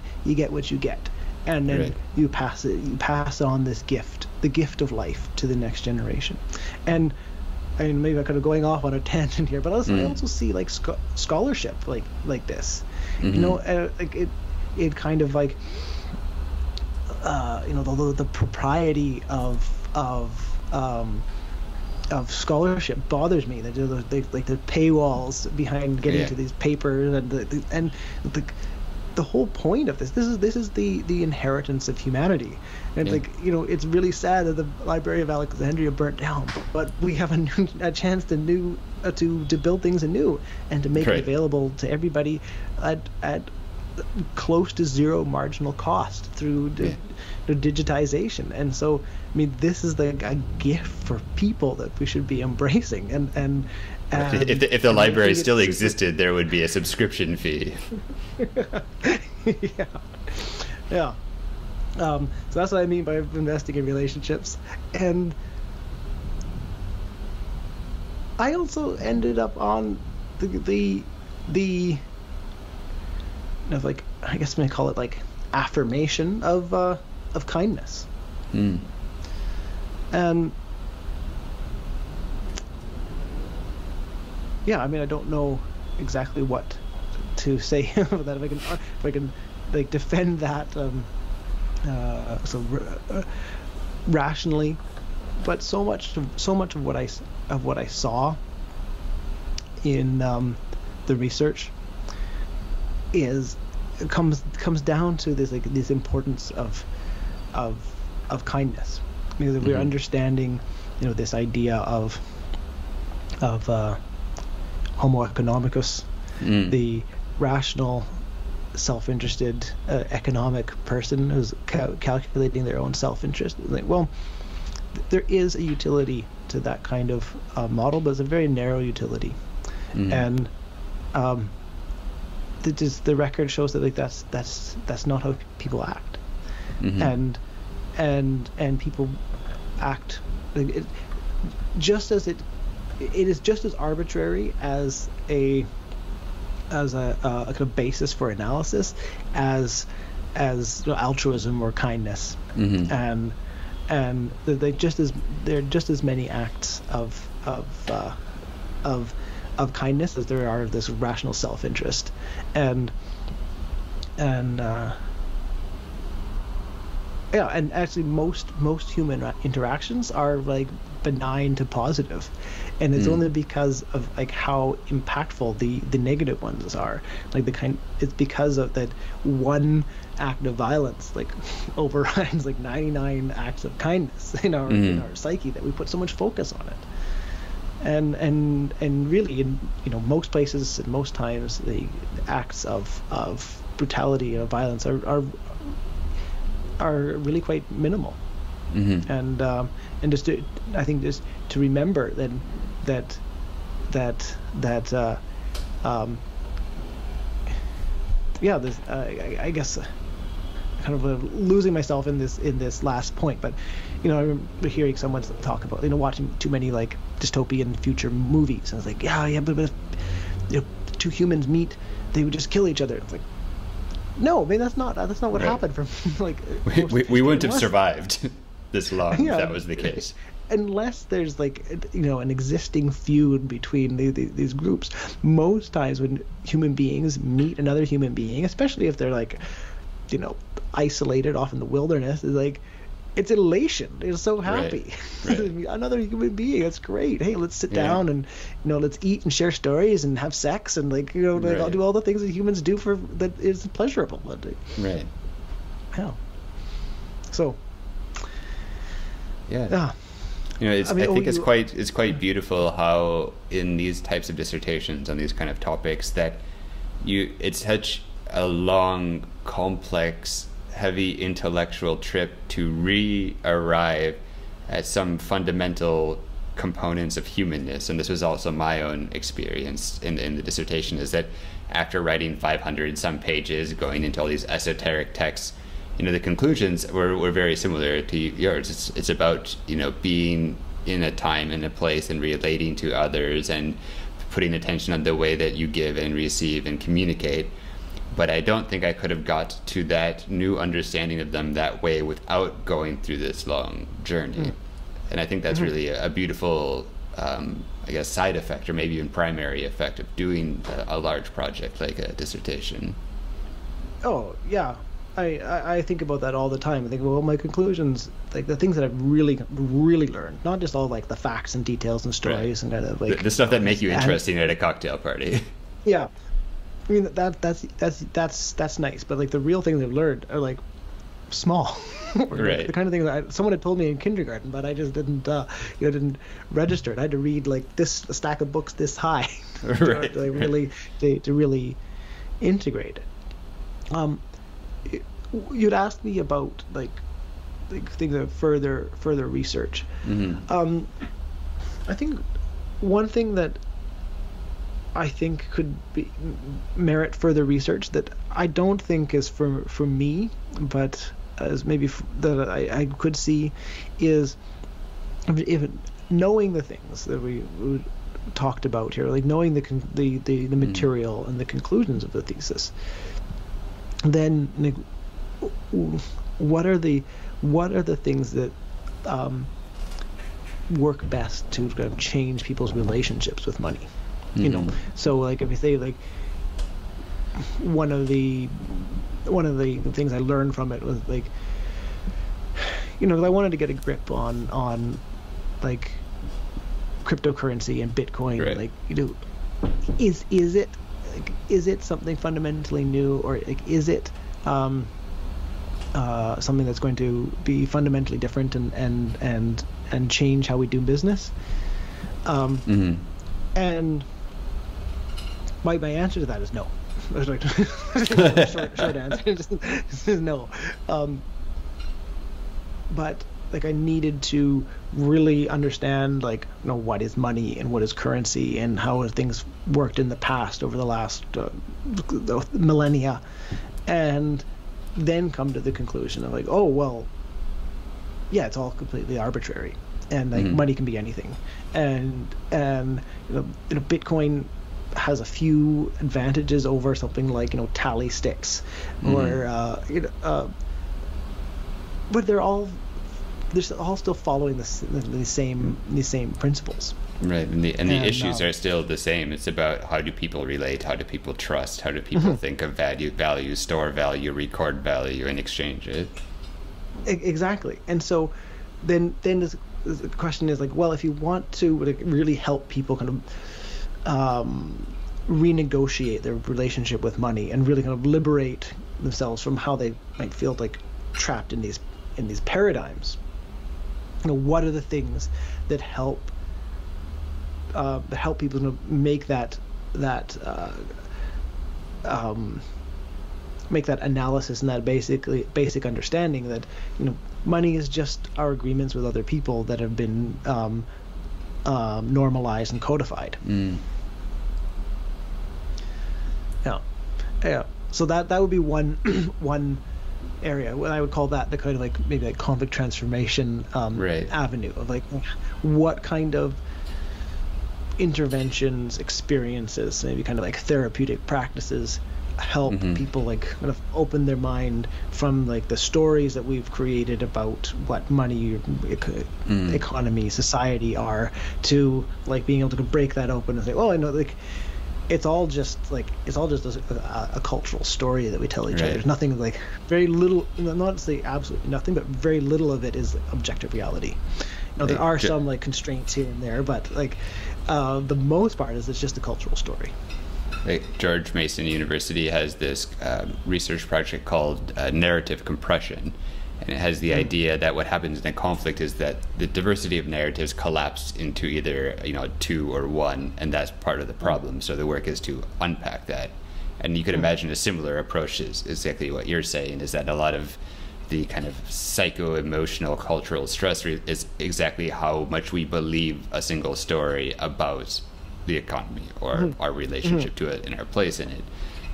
what you get, and then you pass on this gift, the gift of life, to the next generation. And I mean, maybe I'm kind of going off on a tangent here, but I also see like scholarship like this, you know, like it kind of like, you know, the propriety of scholarship bothers me. Like the paywalls behind getting Yeah. to these papers, and the whole point of this is the inheritance of humanity. And Yeah. it's really sad that the Library of Alexandria burnt down, but we have a chance to build things anew and to make Right. it available to everybody at close to zero marginal cost through digitization. And so, I mean, this is a gift for people that we should be embracing. And If the library still existed, there would be a subscription fee. yeah. So that's what I mean by investing in relationships. And I also ended up on the like, I guess I'm gonna call it like affirmation of kindness. And yeah, I mean, I don't know exactly what to say about that. If I can like defend that rationally, but so much of what I saw in the research comes down to this importance of kindness. Because we're understanding, this idea of Homo economicus, the rational, self-interested economic person who's calculating their own self-interest. Like, well, there is a utility to that kind of model, but it's a very narrow utility. And the record shows that that's not how people act. And people act just as it is just as arbitrary as a kind of basis for analysis as altruism or kindness. And there are just as many acts of kindness as there are of this rational self-interest. And actually most human interactions are like benign to positive, and it's only because of like how impactful the negative ones are. Like it's because of that one act of violence like overrides like 99 acts of kindness in our psyche, that we put so much focus on it. And really in most places and most times the acts of brutality and violence are really quite minimal. And just to remember that there's I guess kind of losing myself in this last point, but I remember hearing someone talk about watching too many like dystopian future movies, and it's like but if two humans meet, they would just kill each other. It's like, no, I mean that's not what happened from like we wouldn't have survived this long if that was the case. Unless there's like an existing feud between these groups. Most times when human beings meet another human being, especially if they're like isolated off in the wilderness, is like it's elation. They're so happy. Right. Another human being, that's great. Hey, let's sit down and let's eat and share stories and have sex and I'll do all the things that humans do for that is pleasurable. Right. Yeah. So. Yeah. I think it's quite beautiful how in these types of dissertations on these kind of topics that it's such a long, complex, heavy intellectual trip to re-arrive at some fundamental components of humanness. And this was also my own experience in the dissertation, is that after writing 500 some pages, going into all these esoteric texts, the conclusions were very similar to yours. It's about being in a time and a place and relating to others and putting attention on the way that you give and receive and communicate. But I don't think I could have got to that new understanding of them that way without going through this long journey. And I think that's really a beautiful I guess side effect, or maybe even primary effect, of doing a large project like a dissertation. Oh yeah. I think about that all the time. I think, well, my conclusions, like the things that I've really learned, not just all like the facts and details and stories and kind of like the stuff that make you interesting at a cocktail party. Yeah, I mean that's nice, but like the real things I've learned are like small. Right. The kind of thing that someone had told me in kindergarten, but I just didn't register it. I had to read like a stack of books this high right. to really integrate it. You'd asked me about like things of further research. Mm-hmm. I think one thing that I think could merit further research that I don't think is for me, but as maybe that I could see, is if knowing the things that we talked about here, like knowing the material and the conclusions of the thesis, then like, what are the things that work best to kind of change people's relationships with money? You know, so like if you say like one of the things I learned from it was like, you know, I wanted to get a grip on like cryptocurrency and Bitcoin. Right. Like, you know, is it something fundamentally new, or like is it something that's going to be fundamentally different and change how we do business? And my answer to that is no. Short answer is no. But like I needed to really understand, like, you know, what is money and what is currency and how things worked in the past over the last millennia, and then come to the conclusion of like, oh well, yeah, it's all completely arbitrary, and like money can be anything, and you know, Bitcoin has a few advantages over something like, you know, tally sticks, or but they're all still following the same principles. Right, and the issues are still the same. It's about how do people relate, how do people trust, how do people think of value, store value, record value, and exchange it. Exactly. And so then the question is like, well, if you want to like really help people kind of renegotiate their relationship with money and really kind of liberate themselves from how they might feel like trapped in these paradigms, you know, what are the things that help people to make that analysis and that basic understanding that, you know, money is just our agreements with other people that have been normalized and codified. Yeah. So that would be one area. I would call that the kind of like maybe like conflict transformation avenue of like what kind of interventions, experiences, maybe kind of like therapeutic practices help people like kind of open their mind from like the stories that we've created about what money, economy, society are, to like being able to break that open and say, well, I know, like it's all just a cultural story that we tell each other. There's nothing, like very little, not to say absolutely nothing, but very little of it is objective reality. You know, there are some like constraints here and there, but like the most part is it's just a cultural story. Like George Mason University has this research project called narrative compression, and it has the idea that what happens in a conflict is that the diversity of narratives collapse into either, you know, two or one, and that's part of the problem. So the work is to unpack that, and you could imagine a similar approach is exactly what you're saying, is that a lot of the kind of psycho-emotional cultural stress is exactly how much we believe a single story about the economy or our relationship to it and our place in it.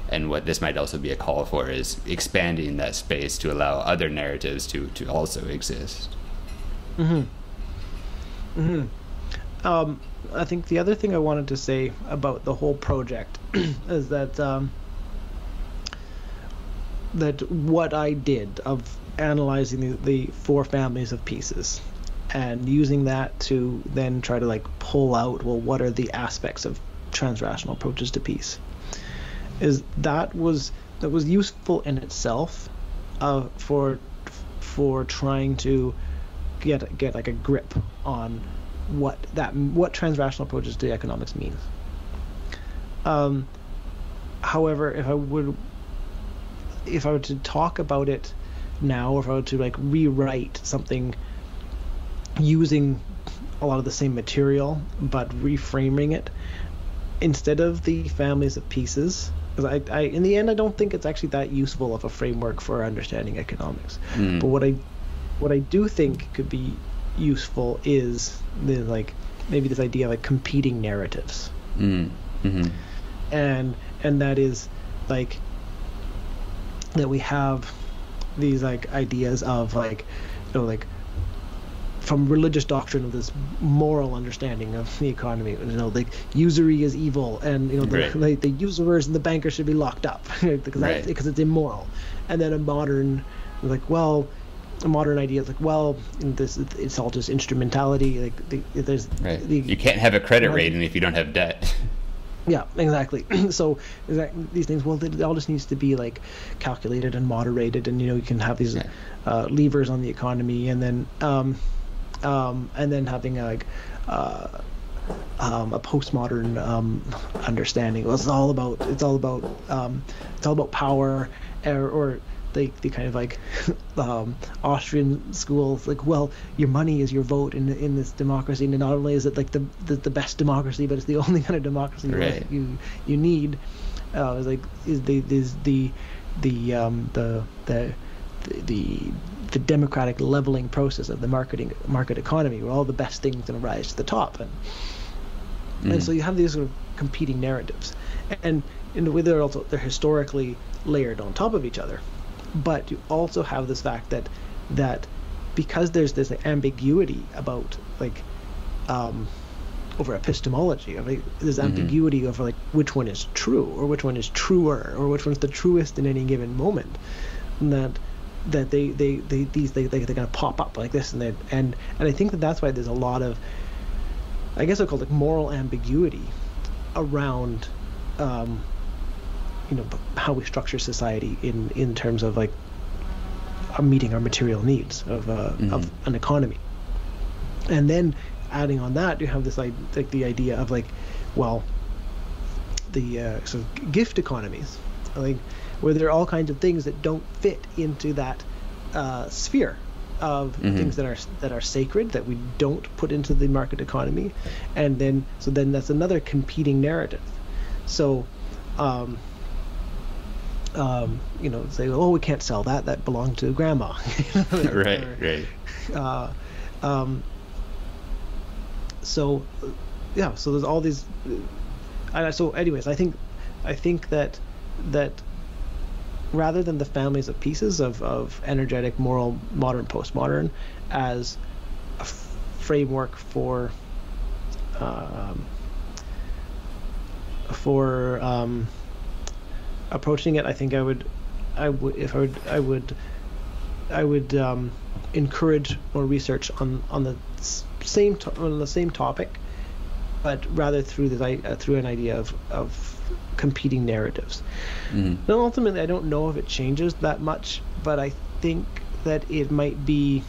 And what this might also be a call for is expanding that space to allow other narratives to also exist. I think the other thing I wanted to say about the whole project is that that what I did of analyzing the four families of pieces and using that to then try to like pull out, well, what are the aspects of transrational approaches to peace, is that was useful in itself, for trying to get like a grip on what transrational approaches to economics means. However, if I were to talk about it now, or if I were to like rewrite something using a lot of the same material but reframing it, instead of the families of pieces, because I in the end I don't think it's actually that useful of a framework for understanding economics. But what I do think could be useful is like maybe this idea of like competing narratives. Mm-hmm. And that is like that we have these like ideas of like, you know, like from religious doctrine of this moral understanding of the economy, you know, like usury is evil, and you know, like the usurers and the bankers should be locked up because it's immoral. And then a modern idea is like, well, it's all just instrumentality. Like you can't have a credit rating if you don't have debt. Yeah, exactly. So these things, well, it all just needs to be like calculated and moderated, and you know, you can have these levers on the economy, and then having like a postmodern understanding. Well, it's all about power, or the kind of like Austrian schools, like, well, your money is your vote in this democracy, and not only is it like the best democracy, but it's the only kind of democracy you need. It's like the democratic leveling process of the market economy, where all the best things going to rise to the top, and so you have these sort of competing narratives, and in the way they're historically layered on top of each other. But you also have this fact that because there's this ambiguity about like over epistemology, like there's ambiguity over like which one is true, or which one is truer, or which one's the truest in any given moment, and that they kind of pop up like this, and I think that's why there's a lot of, I guess I call it moral ambiguity around you know, how we structure society in terms of like meeting our material needs of an economy. And then adding on that, you have this like the idea of like, well, the sort of gift economies, like where there are all kinds of things that don't fit into that sphere of things that are sacred, that we don't put into the market economy, and then that's another competing narrative. So you know, say, oh, we can't sell that belonged to grandma. Right. So yeah, so there's all these, so anyways, I think that rather than the families of pieces of energetic, moral, modern, postmodern as a framework for approaching it, I think I would encourage more research on the same topic, but rather through an idea of competing narratives. Now, ultimately, I don't know if it changes that much, but I think that it might be.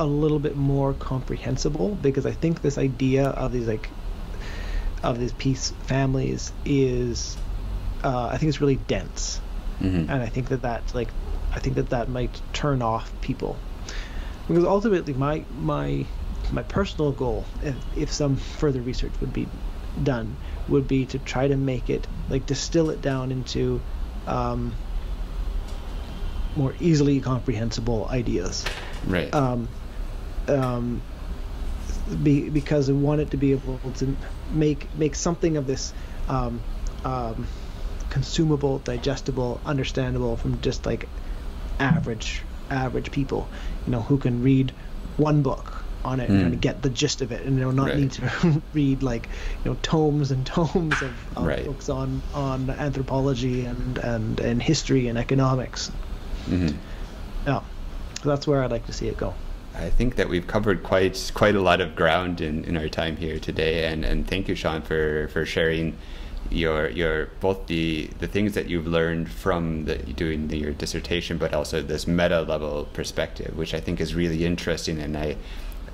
A little bit more comprehensible, because I think this idea of these peace families is, I think it's really dense, and I think that might turn off people, because ultimately my personal goal, if some further research would be done, would be to try to make it, like, distill it down into more easily comprehensible ideas. Right. Because I want it to be able to make something of this consumable, digestible, understandable from just like average people, you know, who can read one book on it and kind of get the gist of it, and not need to read like, you know, tomes and tomes of books on anthropology and history and economics. Yeah, so that's where I'd like to see it go. I think that we've covered quite a lot of ground in our time here today, and thank you, Shawn, for sharing your both the things that you've learned from doing your dissertation, but also this meta level perspective, which I think is really interesting. And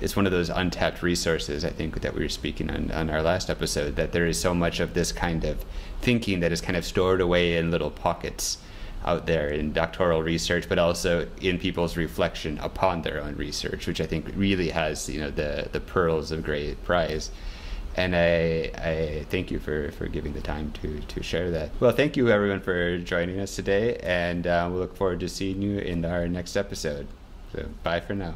it's one of those untapped resources, I think, that we were speaking on our last episode, that there is so much of this kind of thinking that is kind of stored away in little pockets out there in doctoral research, but also in people's reflection upon their own research, which I think really has, the pearls of great prize. And I thank you for giving the time to share that. Well, thank you everyone for joining us today, and we look forward to seeing you in our next episode. So bye for now.